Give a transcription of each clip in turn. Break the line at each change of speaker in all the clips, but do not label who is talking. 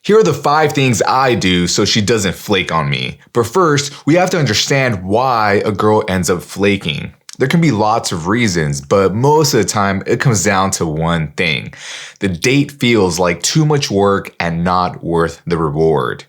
Here are the 5 things I do so she doesn't flake on me. But first, we have to understand why a girl ends up flaking. There can be lots of reasons, but most of the time it comes down to one thing. The date feels like too much work and not worth the reward.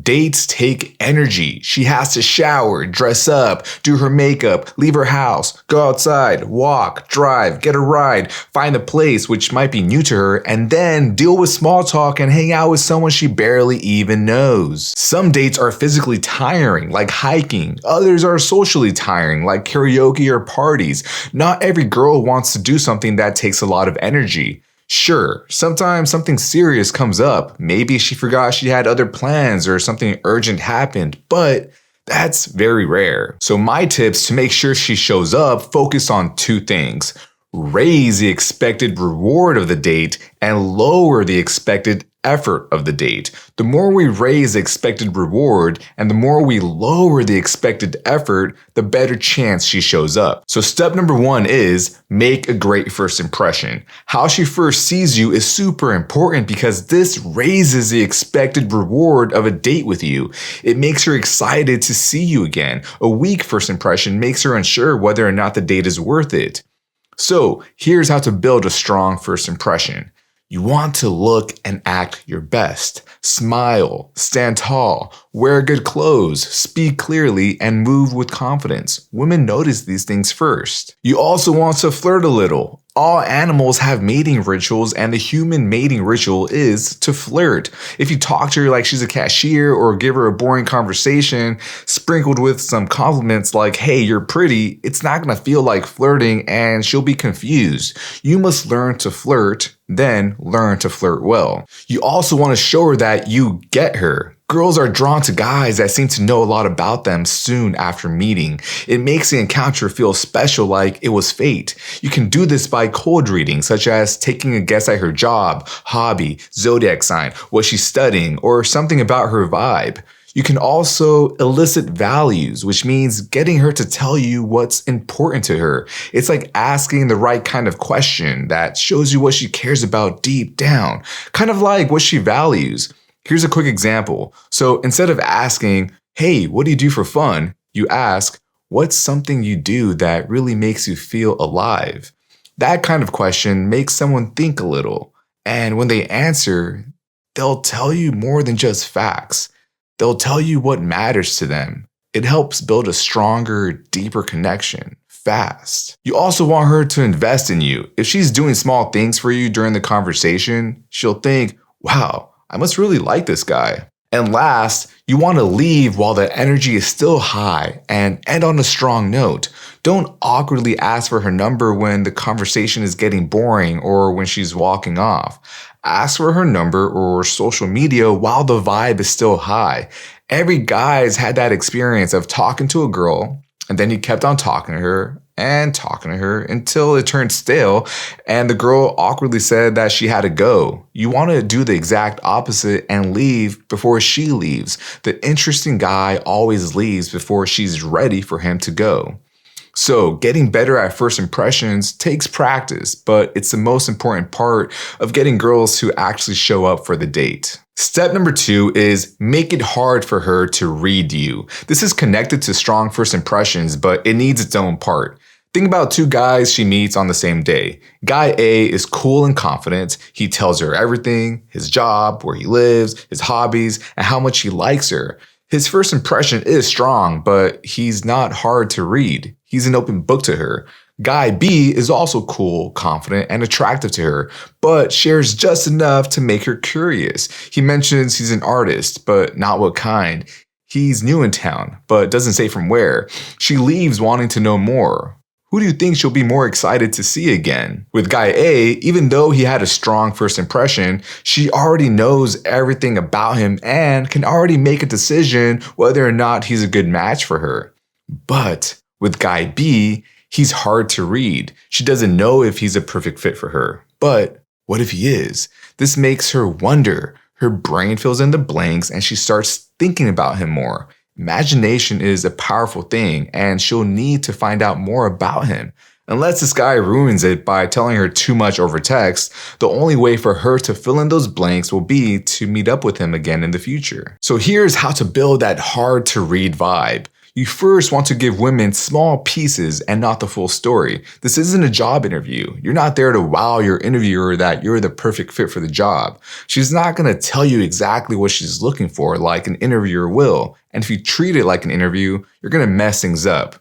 Dates take energy. She has to shower, dress up, do her makeup, leave her house, go outside, walk, drive, get a ride, find a place which might be new to her, and then deal with small talk and hang out with someone she barely even knows. Some dates are physically tiring, like hiking. Others are socially tiring, like karaoke or parties. Not every girl wants to do something that takes a lot of energy. Sure, sometimes something serious comes up. Maybe she forgot she had other plans or something urgent happened, but that's very rare. So my tips to make sure she shows up focus on 2 things. Raise the expected reward of the date and lower the expected effort of the date. The more we raise the expected reward and the more we lower the expected effort, the better chance she shows up. So step number 1 is make a great first impression. How she first sees you is super important because this raises the expected reward of a date with you. It makes her excited to see you again. A weak first impression makes her unsure whether or not the date is worth it. So here's how to build a strong first impression. You want to look and act your best. Smile, stand tall, wear good clothes, speak clearly, and move with confidence. Women notice these things first. You also want to flirt a little. All animals have mating rituals, and the human mating ritual is to flirt. If you talk to her like she's a cashier or give her a boring conversation sprinkled with some compliments like, hey, you're pretty, it's not gonna feel like flirting and she'll be confused. You must learn to flirt, then learn to flirt well. You also want to show her that you get her. Girls are drawn to guys that seem to know a lot about them soon after meeting. It makes the encounter feel special, like it was fate. You can do this by cold reading, such as taking a guess at her job, hobby, zodiac sign, what she's studying, or something about her vibe. You can also elicit values, which means getting her to tell you what's important to her. It's like asking the right kind of question that shows you what she cares about deep down, kind of like what she values. Here's a quick example. So instead of asking, hey, what do you do for fun? You ask, what's something you do that really makes you feel alive? That kind of question makes someone think a little. And when they answer, they'll tell you more than just facts. They'll tell you what matters to them. It helps build a stronger, deeper connection fast. You also want her to invest in you. If she's doing small things for you during the conversation, she'll think, wow, I must really like this guy. And last, you want to leave while the energy is still high and end on a strong note. Don't awkwardly ask for her number when the conversation is getting boring or when she's walking off. Ask for her number or social media while the vibe is still high. Every guy's had that experience of talking to a girl and then he kept on talking to her until it turned stale and the girl awkwardly said that she had to go. You want to do the exact opposite and leave before she leaves. The interesting guy always leaves before she's ready for him to go. So getting better at first impressions takes practice, but it's the most important part of getting girls to actually show up for the date. Step number 2 is make it hard for her to read you. This is connected to strong first impressions, but it needs its own part. Think about 2 guys she meets on the same day. Guy A is cool and confident. He tells her everything, his job, where he lives, his hobbies, and how much he likes her. His first impression is strong, but he's not hard to read. He's an open book to her. Guy B is also cool, confident, and attractive to her, but shares just enough to make her curious. He mentions he's an artist, but not what kind. He's new in town, but doesn't say from where. She leaves wanting to know more. Who do you think she'll be more excited to see again? With Guy A, even though he had a strong first impression, she already knows everything about him and can already make a decision whether or not he's a good match for her. But with Guy B, he's hard to read. She doesn't know if he's a perfect fit for her. But what if he is? This makes her wonder. Her brain fills in the blanks and she starts thinking about him more. Imagination is a powerful thing and she'll need to find out more about him. Unless this guy ruins it by telling her too much over text, the only way for her to fill in those blanks will be to meet up with him again in the future. So here's how to build that hard to read vibe. You first want to give women small pieces and not the full story. This isn't a job interview. You're not there to wow your interviewer that you're the perfect fit for the job. She's not going to tell you exactly what she's looking for like an interviewer will. And if you treat it like an interview, you're going to mess things up.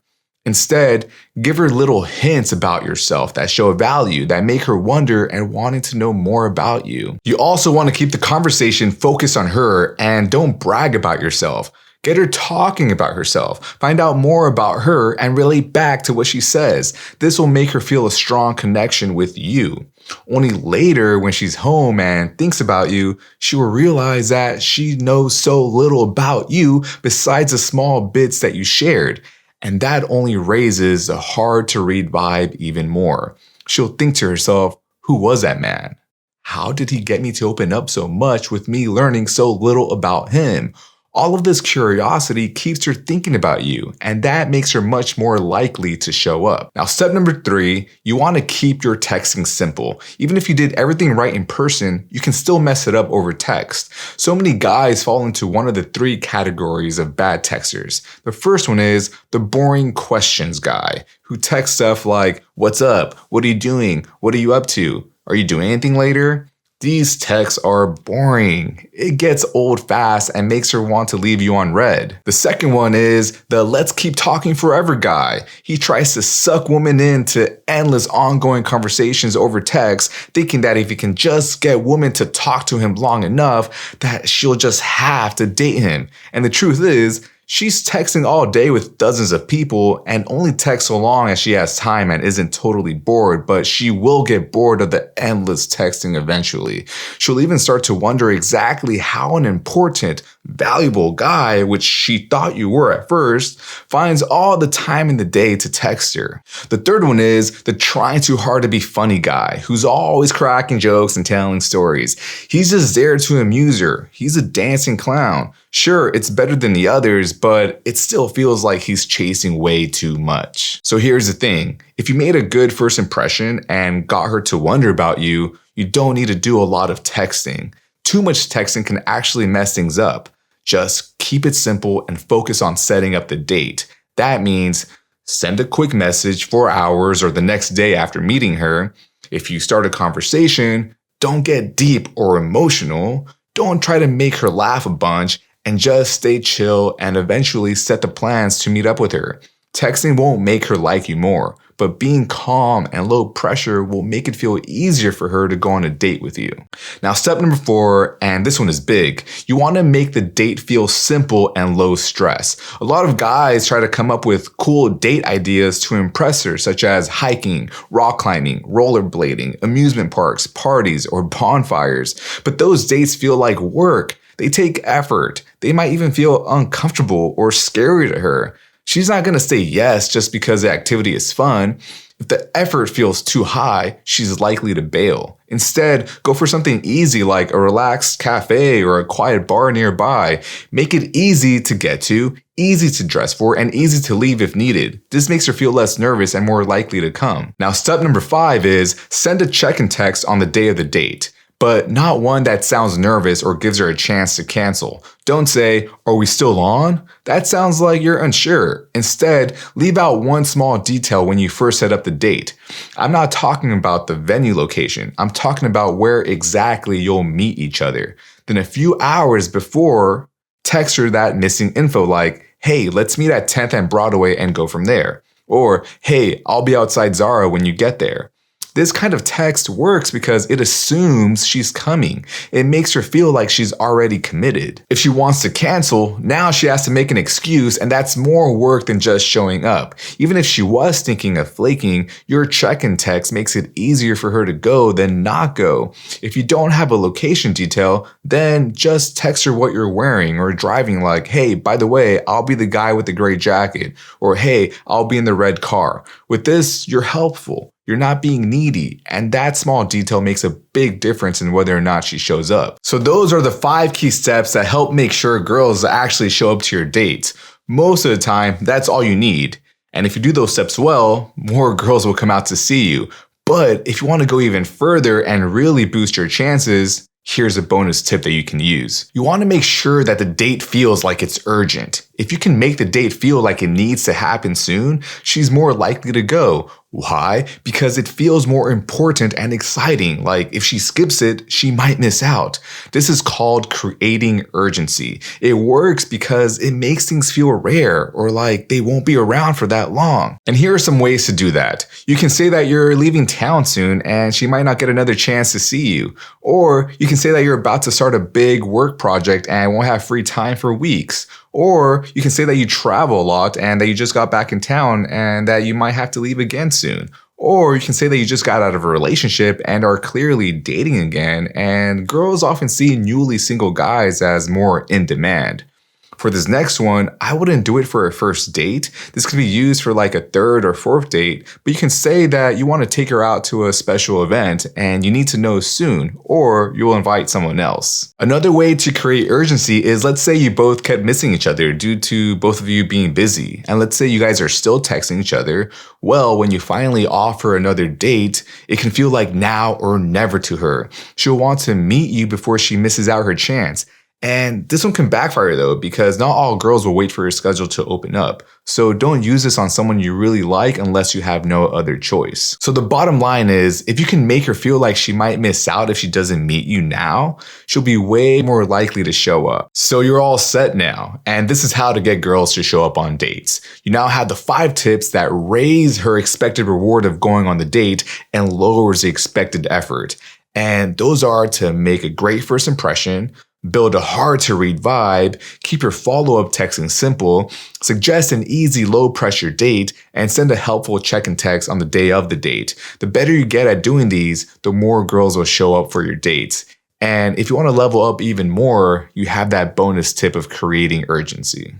Instead, give her little hints about yourself that show value, that make her wonder and wanting to know more about you. You also want to keep the conversation focused on her and don't brag about yourself. Get her talking about herself, find out more about her, and relate back to what she says. This will make her feel a strong connection with you. Only later, when she's home and thinks about you, she will realize that she knows so little about you besides the small bits that you shared. And that only raises the hard to read vibe even more. She'll think to herself, who was that man? How did he get me to open up so much with me learning so little about him? All of this curiosity keeps her thinking about you, and that makes her much more likely to show up. Now, step number 3, you want to keep your texting simple. Even if you did everything right in person, you can still mess it up over text. So many guys fall into one of the 3 categories of bad texters. The first one is the boring questions guy, who texts stuff like, "What's up? What are you doing? What are you up to? Are you doing anything later?" These texts are boring. It gets old fast and makes her want to leave you on read. The second one is the let's keep talking forever guy. He tries to suck women into endless ongoing conversations over text, thinking that if he can just get women to talk to him long enough, that she'll just have to date him. And the truth is, she's texting all day with dozens of people and only texts so long as she has time and isn't totally bored, but she will get bored of the endless texting eventually. She'll even start to wonder exactly how an important, valuable guy, which she thought you were at first, finds all the time in the day to text her. The third one is the trying too hard to be funny guy, who's always cracking jokes and telling stories. He's just there to amuse her. He's a dancing clown. Sure, it's better than the others, but it still feels like he's chasing way too much. So here's the thing. If you made a good first impression and got her to wonder about you, you don't need to do a lot of texting. Too much texting can actually mess things up. Just keep it simple and focus on setting up the date. That means send a quick message 4 hours or the next day after meeting her. If you start a conversation, don't get deep or emotional. Don't try to make her laugh a bunch. And just stay chill and eventually set the plans to meet up with her. Texting won't make her like you more, but being calm and low pressure will make it feel easier for her to go on a date with you. Now, step number 4, and this one is big. You want to make the date feel simple and low stress. A lot of guys try to come up with cool date ideas to impress her, such as hiking, rock climbing, rollerblading, amusement parks, parties, or bonfires. But those dates feel like work. They take effort. They might even feel uncomfortable or scary to her. She's not going to say yes just because the activity is fun. If the effort feels too high, she's likely to bail. Instead, go for something easy like a relaxed cafe or a quiet bar nearby. Make it easy to get to, easy to dress for, and easy to leave if needed. This makes her feel less nervous and more likely to come. Now, step number 5 is send a check-in text on the day of the date, but not one that sounds nervous or gives her a chance to cancel. Don't say, "Are we still on?" That sounds like you're unsure. Instead, leave out one small detail when you first set up the date. I'm not talking about the venue location. I'm talking about where exactly you'll meet each other. Then a few hours before, text her that missing info like, "Hey, let's meet at 10th and Broadway and go from there." Or, "Hey, I'll be outside Zara when you get there." This kind of text works because it assumes she's coming. It makes her feel like she's already committed. If she wants to cancel, now she has to make an excuse, and that's more work than just showing up. Even if she was thinking of flaking, your check-in text makes it easier for her to go than not go. If you don't have a location detail, then just text her what you're wearing or driving like, "Hey, by the way, I'll be the guy with the gray jacket," or "Hey, I'll be in the red car." With this, you're helpful. You're not being needy, and that small detail makes a big difference in whether or not she shows up. So those are the 5 key steps that help make sure girls actually show up to your dates. Most of the time, that's all you need. And if you do those steps well, more girls will come out to see you. But if you want to go even further and really boost your chances, here's a bonus tip that you can use. You want to make sure that the date feels like it's urgent. If you can make the date feel like it needs to happen soon, she's more likely to go. Why? Because it feels more important and exciting. Like if she skips it, she might miss out. This is called creating urgency. It works because it makes things feel rare or like they won't be around for that long. And here are some ways to do that. You can say that you're leaving town soon and she might not get another chance to see you. Or you can say that you're about to start a big work project and won't have free time for weeks. Or you can say that you travel a lot and that you just got back in town and that you might have to leave again soon. Or you can say that you just got out of a relationship and are clearly dating again, and girls often see newly single guys as more in demand. For this next one, I wouldn't do it for a first date. This could be used for like a third or fourth date, but you can say that you want to take her out to a special event and you need to know soon, or you'll invite someone else. Another way to create urgency is, let's say you both kept missing each other due to both of you being busy, and let's say you guys are still texting each other. Well, when you finally offer another date, it can feel like now or never to her. She'll want to meet you before she misses out her chance. And this one can backfire though, because not all girls will wait for your schedule to open up. So don't use this on someone you really like unless you have no other choice. So the bottom line is, if you can make her feel like she might miss out if she doesn't meet you now, she'll be way more likely to show up. So you're all set now. And this is how to get girls to show up on dates. You now have the 5 tips that raise her expected reward of going on the date and lowers the expected effort. And those are to make a great first impression, build a hard-to-read vibe, keep your follow-up texting simple, suggest an easy low-pressure date, and send a helpful check-in text on the day of the date. The better you get at doing these, the more girls will show up for your dates. And if you want to level up even more, you have that bonus tip of creating urgency.